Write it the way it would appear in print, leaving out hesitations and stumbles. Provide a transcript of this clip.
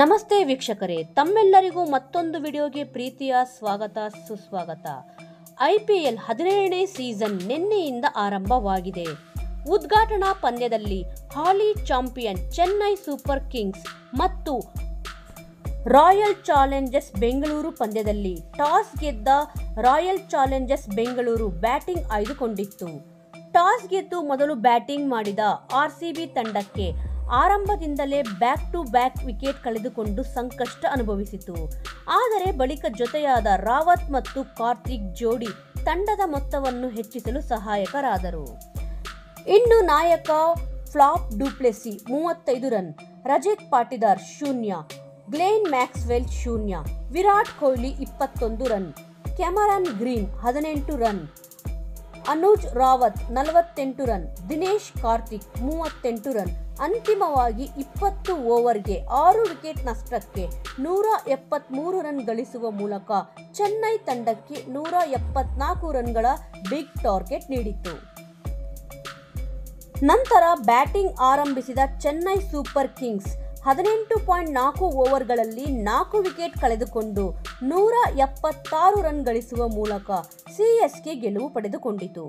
ನಮಸ್ತೆ ವೀಕ್ಷಕರೇ, ತಮ್ಮೆಲ್ಲರಿಗೂ ಮತ್ತೊಂದು ವಿಡಿಯೋಗೆ ಪ್ರೀತಿಯ ಸ್ವಾಗತ ಸುಸ್ವಾಗತ. IPL 17ನೇ ಸೀಸನ್ ನಿನ್ನೆಯಿಂದ ಆರಂಭವಾಗಿದೆ. ಉದ್ಘಾಟನಾ ಪಂದ್ಯದಲ್ಲಿ ಹಾಲಿ ಚಾಂಪಿಯನ್ ಚೆನ್ನೈ ಸೂಪರ್ ಕಿಂಗ್ಸ್ ಮತ್ತು ರಾಯಲ್ ಚಾಲೆಂಜರ್ಸ್ ಬೆಂಗಳೂರು ಪಂದ್ಯದಲ್ಲಿ ಟಾಸ್ ಗೆದ್ದ ರಾಯಲ್ ಚಾಲೆಂಜರ್ಸ್ ಬೆಂಗಳೂರು ಬ್ಯಾಟಿಂಗ್ ಆಯ್ದುಕೊಂಡಿತ್ತು. ಟಾಸ್ ಗೆದ್ದು ಮೊದಲು ಬ್ಯಾಟಿಂಗ್ ಮಾಡಿದ RCB ತಂಡಕ್ಕೆ ಆರಂಭದಿಂದಲೇ ಬ್ಯಾಕ್ ಟು ಬ್ಯಾಕ್ ವಿಕೆಟ್ ಕಳೆದುಕೊಂಡು ಸಂಕಷ್ಟ ಅನುಭವಿಸಿತು. ಆದರೆ ಬಳಿಕ ಜೊತೆಯಾದ ರಾವತ್ ಮತ್ತು ಕಾರ್ತಿಕ್ ಜೋಡಿ ತಂಡದ ಮೊತ್ತವನ್ನು ಹೆಚ್ಚಿಸಲು ಸಹಾಯಕರಾದರು. ಇನ್ನು ನಾಯಕ ಫ್ಲಾಪ್ ಡುಪ್ಲೆಸಿ 35 ರನ್, ರಜತ್ ಪಾಟಿದಾರ್ ಶೂನ್ಯ, ಗ್ಲೆನ್ ಮ್ಯಾಕ್ಸ್ವೆಲ್ ಶೂನ್ಯ, Virat Kohli 21 run, Cameron Green 18 run, Anuj Rawat 48 run, Dinesh Karthik 38 run. ಅಂತಿಮವಾಗಿ 20 ಓವರ್ಗೆ 6 ವಿಕೆಟ್ ನಷ್ಟಕ್ಕೆ 173 ರನ್ ಗಳಿಸುವ ಮೂಲಕ ಚೆನ್ನೈ ತಂಡಕ್ಕೆ 174 ರನ್ಗಳ ಬಿಗ್ ಟಾರ್ಗೆಟ್ ನೀಡಿತು. ನಂತರ ಬ್ಯಾಟಿಂಗ್ ಆರಂಭಿಸಿದ ಚೆನ್ನೈ ಸೂಪರ್ ಕಿಂಗ್ಸ್ 18.4 ಓವರ್ಗಳಲ್ಲಿ 4 ವಿಕೆಟ್ ಕಳೆದುಕೊಂಡು 176 ರನ್ ಗಳಿಸುವ ಮೂಲಕ CSK ಗೆಲುವು ಪಡೆದುಕೊಂಡಿತು.